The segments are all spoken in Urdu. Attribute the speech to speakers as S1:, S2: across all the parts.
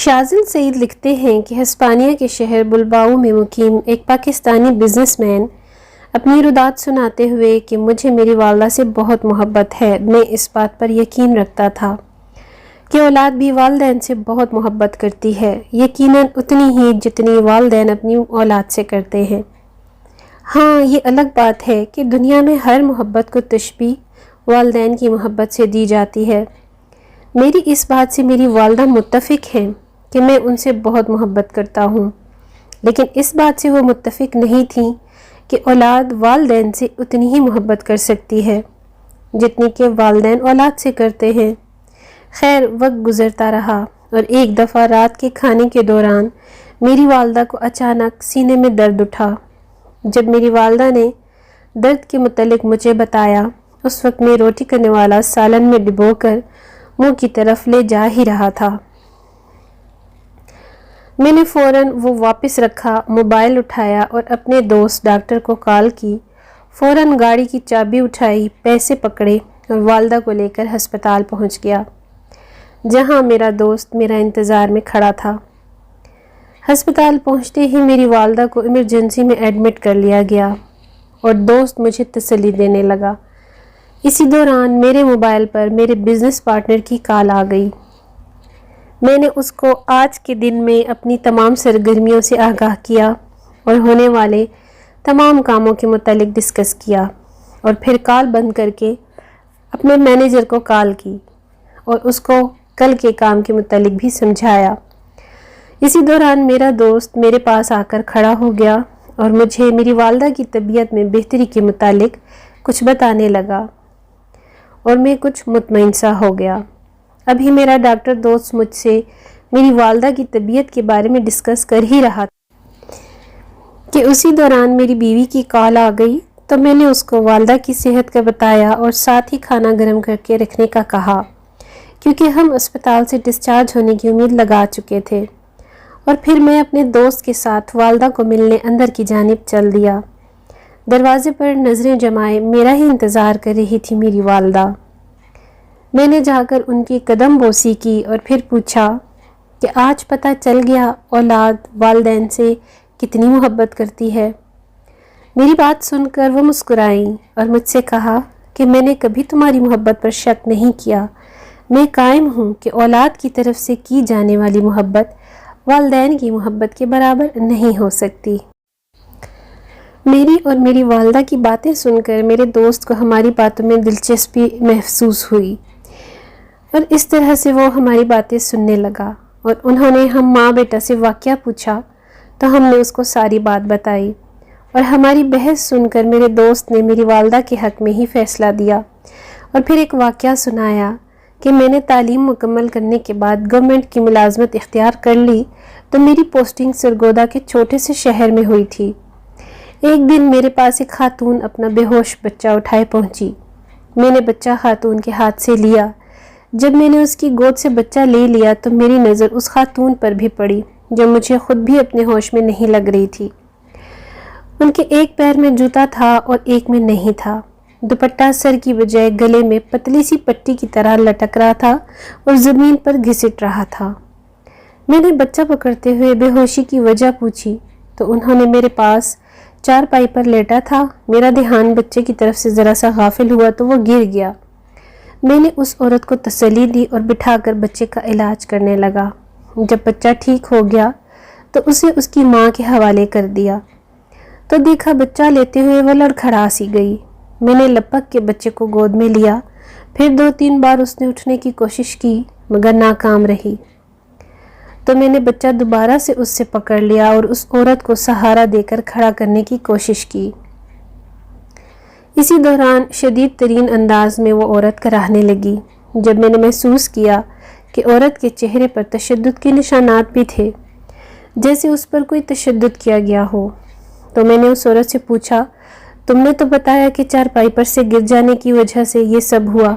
S1: شازل سعید لکھتے ہیں کہ ہسپانیہ کے شہر بلباؤ میں مقیم ایک پاکستانی بزنس مین اپنی ردات سناتے ہوئے کہ مجھے میری والدہ سے بہت محبت ہے، میں اس بات پر یقین رکھتا تھا کہ اولاد بھی والدین سے بہت محبت کرتی ہے، یقیناً اتنی ہی جتنی والدین اپنی اولاد سے کرتے ہیں۔ ہاں، یہ الگ بات ہے کہ دنیا میں ہر محبت کو تشبیہ والدین کی محبت سے دی جاتی ہے۔ میری اس بات سے میری والدہ متفق ہیں کہ میں ان سے بہت محبت کرتا ہوں، لیکن اس بات سے وہ متفق نہیں تھیں کہ اولاد والدین سے اتنی ہی محبت کر سکتی ہے جتنی کہ والدین اولاد سے کرتے ہیں۔ خیر، وقت گزرتا رہا اور ایک دفعہ رات کے کھانے کے دوران میری والدہ کو اچانک سینے میں درد اٹھا۔ جب میری والدہ نے درد کے متعلق مجھے بتایا، اس وقت میں روٹی کرنے والا سالن میں ڈبو کر منہ کی طرف لے جا ہی رہا تھا۔ میں نے فوراً وہ واپس رکھا، موبائل اٹھایا اور اپنے دوست ڈاکٹر کو کال کی، فوراً گاڑی کی چابی اٹھائی، پیسے پکڑے اور والدہ کو لے کر ہسپتال پہنچ گیا، جہاں میرا دوست میرا انتظار میں کھڑا تھا۔ ہسپتال پہنچتے ہی میری والدہ کو ایمرجنسی میں ایڈمٹ کر لیا گیا اور دوست مجھے تسلی دینے لگا۔ اسی دوران میرے موبائل پر میرے بزنس پارٹنر کی کال آ گئی۔ میں نے اس کو آج کے دن میں اپنی تمام سرگرمیوں سے آگاہ کیا اور ہونے والے تمام کاموں کے متعلق ڈسکس کیا، اور پھر کال بند کر کے اپنے مینیجر کو کال کی اور اس کو کل کے کام کے متعلق بھی سمجھایا۔ اسی دوران میرا دوست میرے پاس آ کر کھڑا ہو گیا اور مجھے میری والدہ کی طبیعت میں بہتری کے متعلق کچھ بتانے لگا اور میں کچھ مطمئن سا ہو گیا۔ ابھی میرا ڈاکٹر دوست مجھ سے میری والدہ کی طبیعت کے بارے میں ڈسکس کر ہی رہا تھا کہ اسی دوران میری بیوی کی کال آ گئی، تو میں نے اس کو والدہ کی صحت کا بتایا اور ساتھ ہی کھانا گرم کر کے رکھنے کا کہا، کیونکہ ہم اسپتال سے ڈسچارج ہونے کی امید لگا چکے تھے، اور پھر میں اپنے دوست کے ساتھ والدہ کو ملنے اندر کی جانب چل دیا۔ دروازے پر نظریں جمائے میرا ہی انتظار کر رہی تھی میری والدہ۔ میں نے جا کر ان کی قدم بوسی کی اور پھر پوچھا کہ آج پتہ چل گیا اولاد والدین سے کتنی محبت کرتی ہے۔ میری بات سن کر وہ مسکرائیں اور مجھ سے کہا کہ میں نے کبھی تمہاری محبت پر شک نہیں کیا، میں قائم ہوں کہ اولاد کی طرف سے کی جانے والی محبت والدین کی محبت کے برابر نہیں ہو سکتی۔ میری اور میری والدہ کی باتیں سن کر میرے دوست کو ہماری باتوں میں دلچسپی محسوس ہوئی، اور اس طرح سے وہ ہماری باتیں سننے لگا، اور انہوں نے ہم ماں بیٹا سے واقعہ پوچھا تو ہم نے اس کو ساری بات بتائی، اور ہماری بحث سن کر میرے دوست نے میری والدہ کے حق میں ہی فیصلہ دیا، اور پھر ایک واقعہ سنایا کہ میں نے تعلیم مکمل کرنے کے بعد گورنمنٹ کی ملازمت اختیار کر لی تو میری پوسٹنگ سرگودا کے چھوٹے سے شہر میں ہوئی تھی۔ ایک دن میرے پاس ایک خاتون اپنا بے ہوش بچہ اٹھائے پہنچی۔ میں نے بچہ خاتون کے ہاتھ سے لیا۔ جب میں نے اس کی گود سے بچہ لے لیا تو میری نظر اس خاتون پر بھی پڑی جو مجھے خود بھی اپنے ہوش میں نہیں لگ رہی تھی۔ ان کے ایک پیر میں جوتا تھا اور ایک میں نہیں تھا۔ دوپٹہ سر کی بجائے گلے میں پتلی سی پٹی کی طرح لٹک رہا تھا اور زمین پر گھسٹ رہا تھا۔ میں نے بچہ پکڑتے ہوئے بے ہوشی کی وجہ پوچھی تو انہوں نے میرے پاس چارپائی پر لیٹا تھا۔ میرا دھیان بچے کی طرف سے ذرا سا غافل ہوا تو وہ گر گیا۔ میں نے اس عورت کو تسلی دی اور بٹھا کر بچے کا علاج کرنے لگا۔ جب بچہ ٹھیک ہو گیا تو اسے اس کی ماں کے حوالے کر دیا تو دیکھا بچہ لیتے ہوئے وہ لڑکھڑا سی گئی۔ میں نے لپک کے بچے کو گود میں لیا، پھر 2-3 بار اس نے اٹھنے کی کوشش کی مگر ناکام رہی، تو میں نے بچہ دوبارہ سے اس سے پکڑ لیا اور اس عورت کو سہارا دے کر کھڑا کرنے کی کوشش کی۔ اسی دوران شدید ترین انداز میں وہ عورت کراہنے لگی۔ جب میں نے محسوس کیا کہ عورت کے چہرے پر تشدد کے نشانات بھی تھے، جیسے اس پر کوئی تشدد کیا گیا ہو، تو میں نے اس عورت سے پوچھا، تم نے تو بتایا کہ چارپائی پر سے گر جانے کی وجہ سے یہ سب ہوا،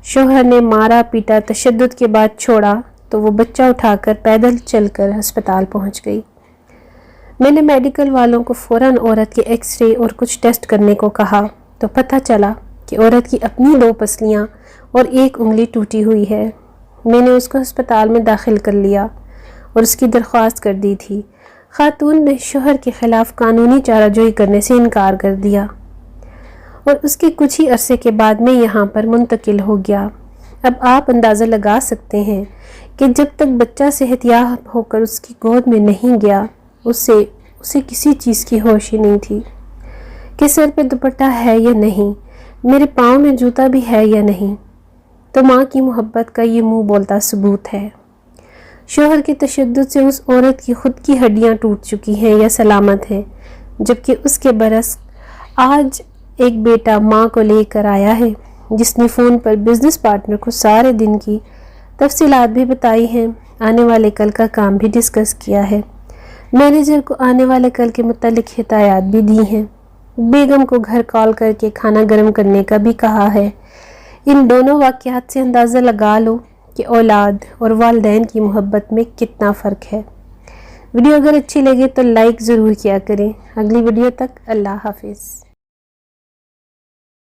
S1: شوہر نے مارا پیٹا، تشدد کے بعد چھوڑا، تو وہ بچہ اٹھا کر پیدل چل کر ہسپتال پہنچ گئی۔ میں نے میڈیکل والوں کو فوراً عورت کے ایکس رے اور کچھ ٹیسٹ کرنے کو کہا تو پتہ چلا کہ عورت کی اپنی 2 پسلیاں اور 1 انگلی ٹوٹی ہوئی ہے۔ میں نے اس کو ہسپتال میں داخل کر لیا اور اس کی درخواست کر دی تھی۔ خاتون نے شوہر کے خلاف قانونی چارہ جوئی کرنے سے انکار کر دیا اور اس کے کچھ ہی عرصے کے بعد میں یہاں پر منتقل ہو گیا۔ اب آپ اندازہ لگا سکتے ہیں کہ جب تک بچہ صحت یاب ہو کر اس کی گود میں نہیں گیا اسے کسی چیز کی ہوش ہی نہیں تھی کہ سر پہ دوپٹہ ہے یا نہیں، میرے پاؤں میں جوتا بھی ہے یا نہیں۔ تو ماں کی محبت کا یہ منہ بولتا ثبوت ہے۔ شوہر کے تشدد سے اس عورت کی خود کی ہڈیاں ٹوٹ چکی ہیں یا سلامت ہیں، جبکہ اس کے برعکس آج ایک بیٹا ماں کو لے کر آیا ہے جس نے فون پر بزنس پارٹنر کو سارے دن کی تفصیلات بھی بتائی ہیں، آنے والے کل کا کام بھی ڈسکس کیا ہے، مینیجر کو آنے والے کل کے متعلق ہدایات بھی دی ہیں، بیگم کو گھر کال کر کے کھانا گرم کرنے کا بھی کہا ہے۔ ان دونوں واقعات سے اندازہ لگا لو کہ اولاد اور والدین کی محبت میں کتنا فرق ہے۔ ویڈیو اگر اچھی لگے تو لائک ضرور کیا کریں۔ اگلی ویڈیو تک اللہ حافظ۔